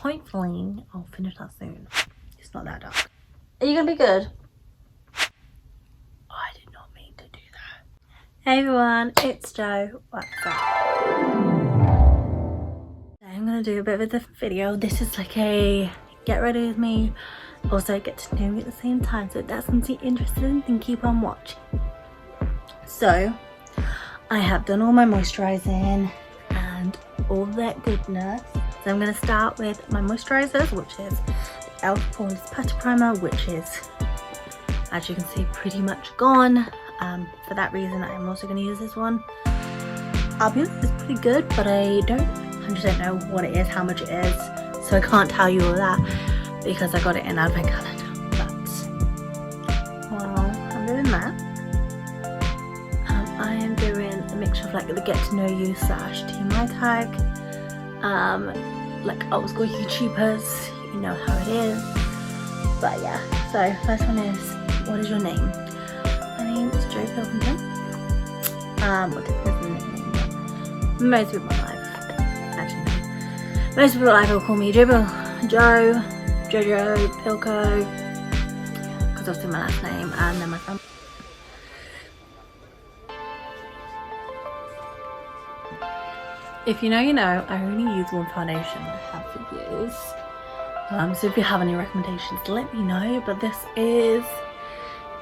hopefully I'll finish that soon. It's not that dark. Are you gonna be good? I did not mean to do that. Hey everyone, it's Jo. What's up? I'm gonna do a bit of a different video. This is like a get ready with me, also get to know me at the same time. So if that's something interesting, then keep on watching. So I have done all my moisturising and all that goodness. So I'm going to start with my moisturisers, which is the e.l.f. Poreless Putty Primer, which is, as you can see, pretty much gone. For that reason, I'm also going to use this one. I'll be honest, it's pretty good, but I don't 100% know what it is, how much it is, so I can't tell you all that because I got it in advent calendar. But while I'm doing that, I am doing a mixture of like the get to know you / TMI tag. Like old school YouTubers, you know how it is. But yeah, so first one is, what is your name? My name is Jo Pilkington. What is my nickname? Most people in my life, actually no. Most people in my life will call me Jojo, Pilko, because obviously my last name, and then my family. If you know, you know, I only use one foundation I have for years. So if you have any recommendations, let me know. But this is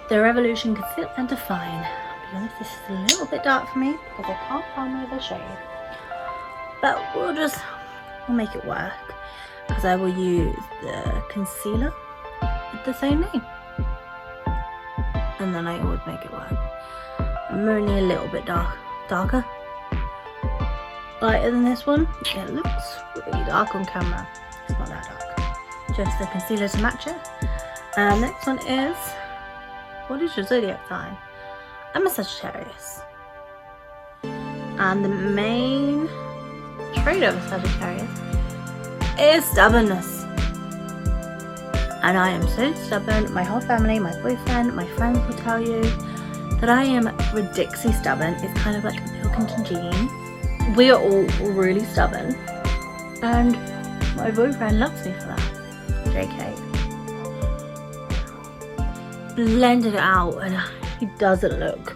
the Revolution Conceal and Define. I'll be honest, this is a little bit dark for me because I can't find my other shade. But we'll make it work because I will use the concealer with the same name. And then I always make it work. I'm only a little bit darker. Lighter than this one. It looks really dark on camera. It's not that dark. Just the concealer to match it. Next one is, what is your zodiac sign? I'm a Sagittarius. And the main trait of a Sagittarius is stubbornness. And I am so stubborn. My whole family, my boyfriend, my friends will tell you that I am ridiculously stubborn. It's kind of like a Pilkington gene. We are all really stubborn, and my boyfriend loves me for that. JK. Blended it out, and he doesn't look,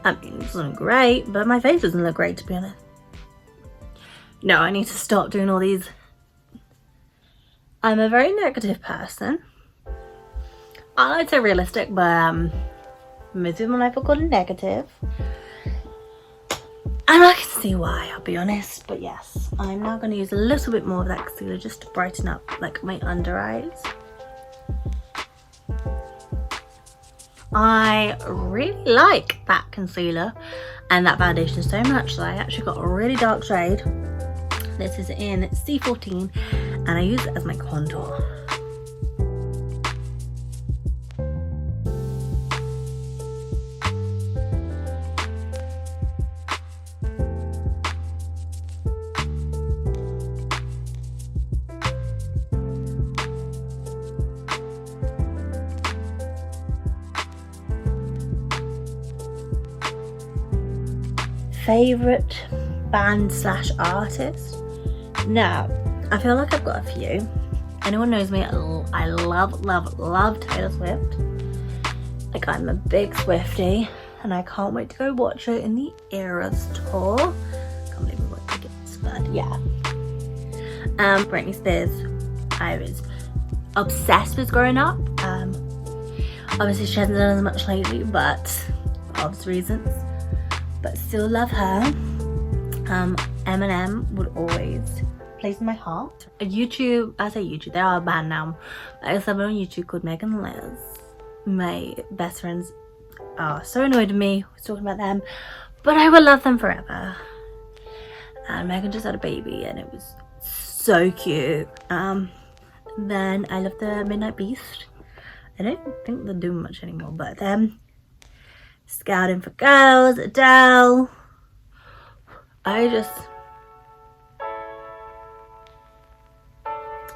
I mean, it doesn't look great, but my face doesn't look great, to be honest. No, I need to stop doing all these. I'm a very negative person. I like to say realistic, but most of my life I call it negative. And I can see why, I'll be honest, but yes, I'm now going to use a little bit more of that concealer just to brighten up like my under eyes. I really like that concealer and that foundation so much that I actually got a really dark shade. This is in C14 and I use it as my contour. Favorite band / artist? Now, I feel like I've got a few. Anyone knows me, I love Taylor Swift. Like, I'm a big Swiftie and I can't wait to go watch her in the Eras tour. Can't believe we bought tickets, but yeah. Britney Spears, I was obsessed with growing up. Obviously she hasn't done as much lately, but for obvious reasons. But still love her. Eminem would always place in my heart. I say YouTube, they are a band now. I have someone on YouTube called Megan and Liz. My best friends are so annoyed with me talking about them, but I will love them forever. And Megan just had a baby and it was so cute. Then I love the Midnight Beast. I don't think they're doing much anymore, but them. Scouting for Girls, Adele. I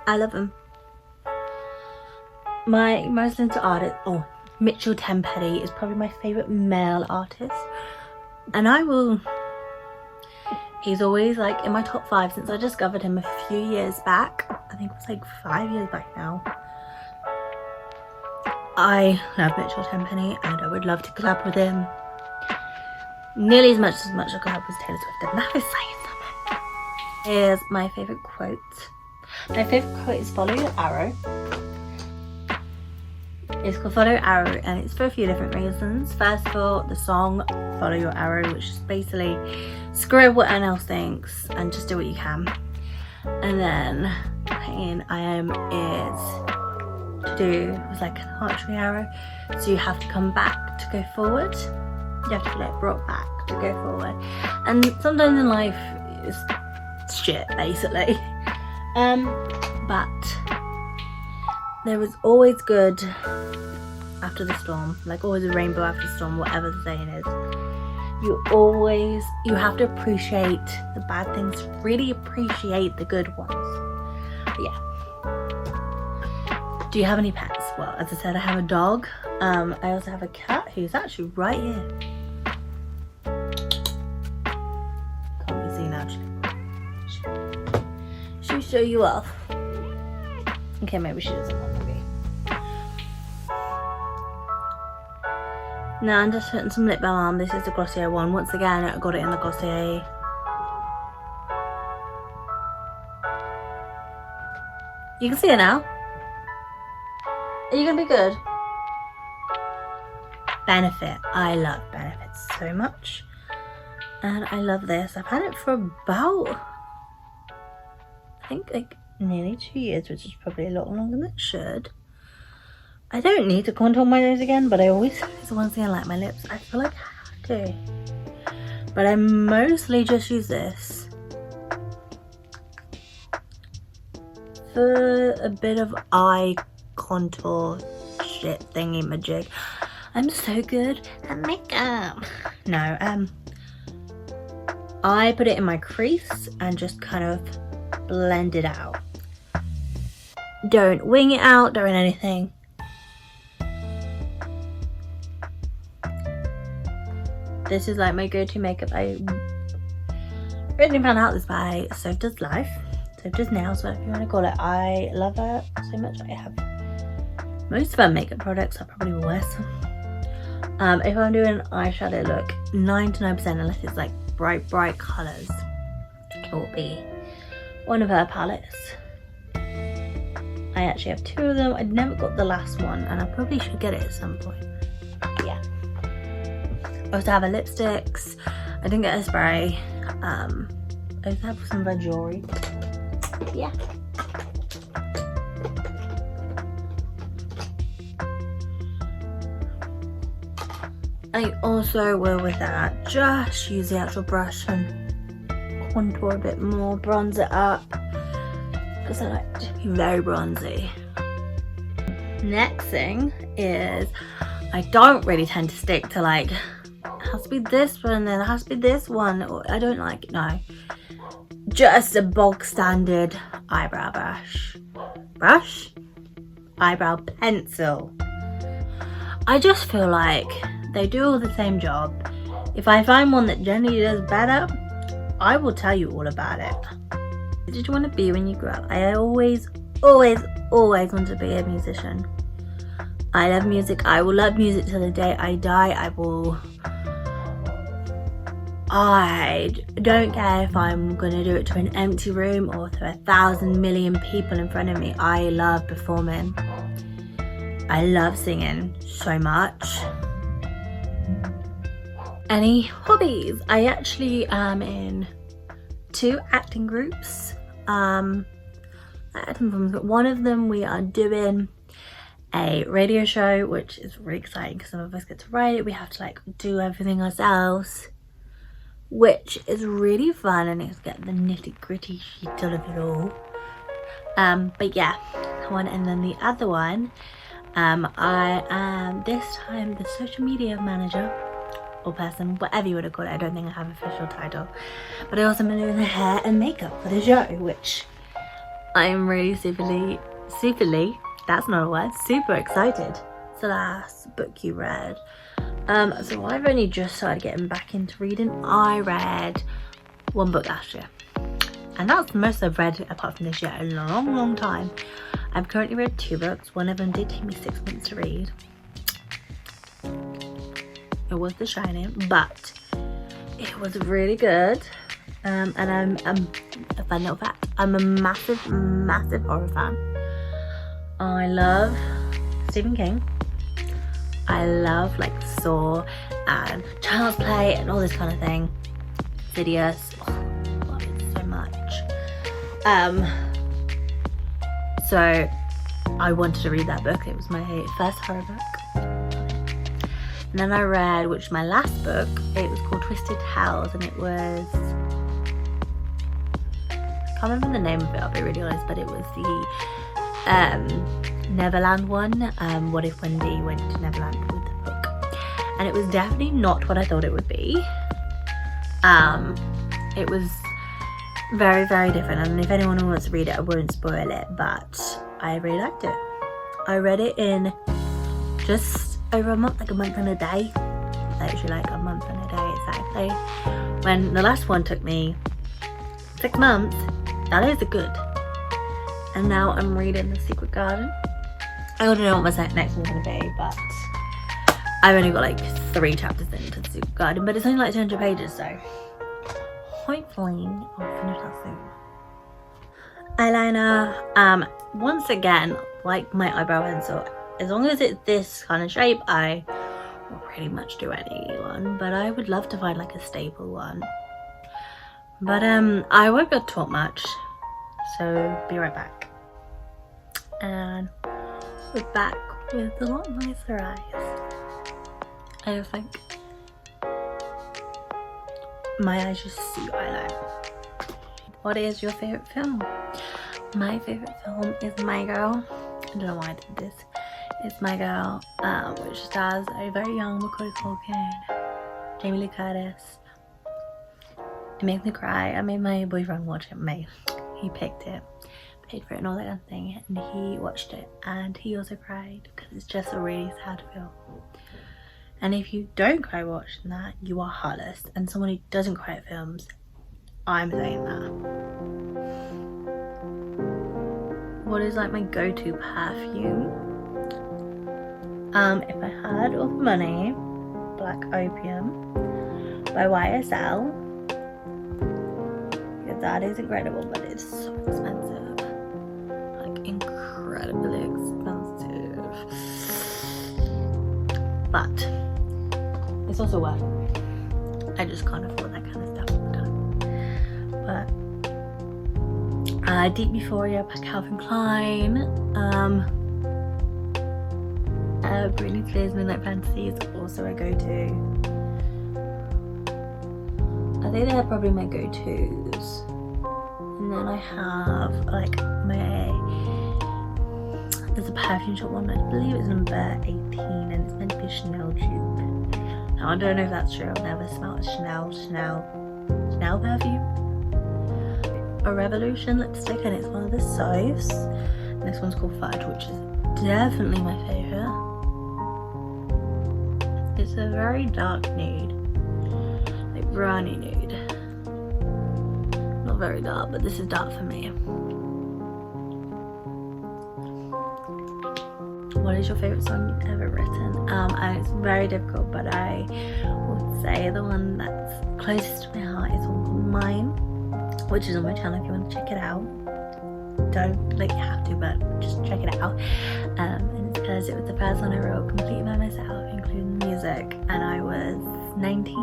love them. My most into artist, Mitchell Tenpenny is probably my favourite male artist. And I will He's always like in my top 5 since I discovered him a few years back. I think it was like 5 years back now. I love Mitchell Tenpenny and I would love to collab with him nearly as much a collab with Taylor Swift. And that is saying something. Here's my favourite quote. My favourite quote is "Follow your arrow." It's called "Follow Your Arrow" and it's for a few different reasons. First of all, the song "Follow Your Arrow," which is basically screw what anyone else thinks and just do what you can. And then in "I Am" is to do with like an archery arrow, so you have to come back to go forward. You have to get brought back to go forward, and sometimes in life it's shit basically. But there was always good after the storm, like always a rainbow after the storm, whatever the saying is. You have to appreciate the bad things, really appreciate the good ones. But yeah. Do you have any pets? Well, as I said, I have a dog. I also have a cat who's actually right here. Can't be seen actually. Should we show you off? Okay, maybe she doesn't want to be. Now I'm just putting some lip balm. This is the Glossier one. Once again, I got it in the Glossier. You can see it now. Are you gonna be good? Benefit. I love Benefit so much. And I love this. I've had it for about, I think like nearly 2 years, which is probably a lot longer than it should. I don't need to contour my nose again, but I always once again like my lips. I feel like I have to. But I mostly just use this for a bit of eye contour shit thingy majig. I'm so good at makeup. No, I put it in my crease and just kind of blend it out. Don't wing it out, don't anything. This is like my go-to makeup. I really found out this by So Does Life. So Does Nails, whatever you want to call it. I love her so much. I have most of her makeup products. I probably will wear some. If I'm doing an eyeshadow look, 99%, unless it's like bright colours, it will be one of her palettes. I actually have 2 of them. I never got the last one and I probably should get it at some point. Yeah. I also have her lipsticks. I didn't get a spray. I also have some of her jewellery. Yeah. I also will with that just use the actual brush and contour a bit more, bronze it up, because I like to be very bronzy. Next thing is, I don't really tend to stick to like, it has to be this one, then it has to be this one, or I don't like it, no. Just a bog standard eyebrow brush? Eyebrow pencil. I just feel like they do all the same job. If I find one that generally does better, I will tell you all about it. What did you want to be when you grow up? I always wanted to be a musician. I love music. I will love music till the day I die. I don't care if I'm gonna do it to an empty room or to 1,000 million people in front of me. I love performing. I love singing so much. Any hobbies? I actually am in 2 acting groups. One of them we are doing a radio show, which is really exciting because some of us get to write it. We have to like do everything ourselves, which is really fun, and it's get the nitty gritty shit of it all. But yeah, one, and then the other one, I am this time the social media manager or person, whatever you want to call it. I don't think I have an official title, but I also am doing the hair and makeup for the show, which I'm really superly, that's not a word, super excited. It's the last book you read. So I've only just started getting back into reading. I read one book last year, and that's the most I've read apart from this year in a long time. I've currently read 2 books. One of them did take me 6 months to read. It was The Shining, but it was really good. And I'm a fun little fact, I'm a massive horror fan. I love Stephen King. I love like Saw and Child's Play and all this kind of thing. Insidious. Oh, I love it so much. So I wanted to read that book. It was my first horror book. And then I read, which is my last book, it was called Twisted Tales, and it was, I can't remember the name of it, I'll be really honest, but it was the Neverland one. What if Wendy went to Neverland with the book? And it was definitely not what I thought it would be. It was very different, and if anyone wants to read it, I won't spoil it, but I really liked it. I read it in just over a month, like a month and a day. Literally like a month and a day exactly. When the last one took me 6 months, that is good. And now I'm reading The Secret Garden. I don't know what my next one's gonna be, but I've only got like 3 chapters into The Secret Garden, but it's only like 200 pages, so hopefully I'll finish that soon. Eyeliner, once again, like my eyebrow pencil, as long as it's this kind of shape, I will pretty much do anyone, but I would love to find like a staple one. But I won't be able to talk much, so be right back. And we're back with a lot nicer eyes. I just think my eyes just suit eyeliner. What is your favourite film? My favourite film is My Girl. I don't know why I did this. It's My Girl, which stars a very young Macaulay Culkin, Jamie Lee Curtis. It makes me cry. I made my boyfriend watch it. He picked it, paid for it and all that kind of thing, and he watched it and he also cried because it's just a really sad film. And if you don't cry watching that, you are heartless. And someone who doesn't cry at films, I'm saying that. What is like my go-to perfume? If I had all the money, Black Opium by YSL. Yeah, that is incredible, but it's so expensive. Like incredibly expensive. But it's also worth it. I just can't afford that kind of stuff all the time. But Deep Euphoria by Calvin Klein. Britney Spears Midnight Fantasy is also a go-to. I think they're probably my go-tos. And then I have like there's a perfume shop one, I believe it's number 18, and it's meant to be a Chanel tube. Now I don't know if that's true, I've never smelled a Chanel perfume. A Revolution lipstick, and it's one of the Soaps. This one's called Fudge, which is definitely my favourite. It's a very dark nude, like brownie nude. Not very dark, but this is dark for me. What is your favourite song you've ever written? And it's very difficult, but I would say the one that's closest to my heart is one called Mine, which is on my channel if you want to check it out. Don't like you have to, but just check it out. And it's because it was the first one I wrote completely by myself, including the music, and I was 19,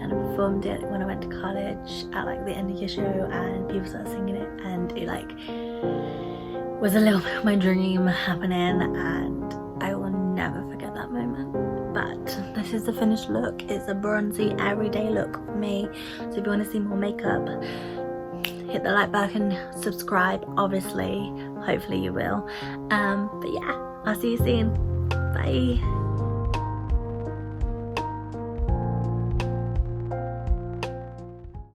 and I performed it when I went to college at like the end of your show, and people started singing it, and it like was a little bit of my dream happening, and I will never forget that moment. But this is the finished look. It's a bronzy everyday look for me, so if you want to see more makeup, hit the like button, subscribe, obviously, hopefully you will. But yeah, I'll see you soon. Bye.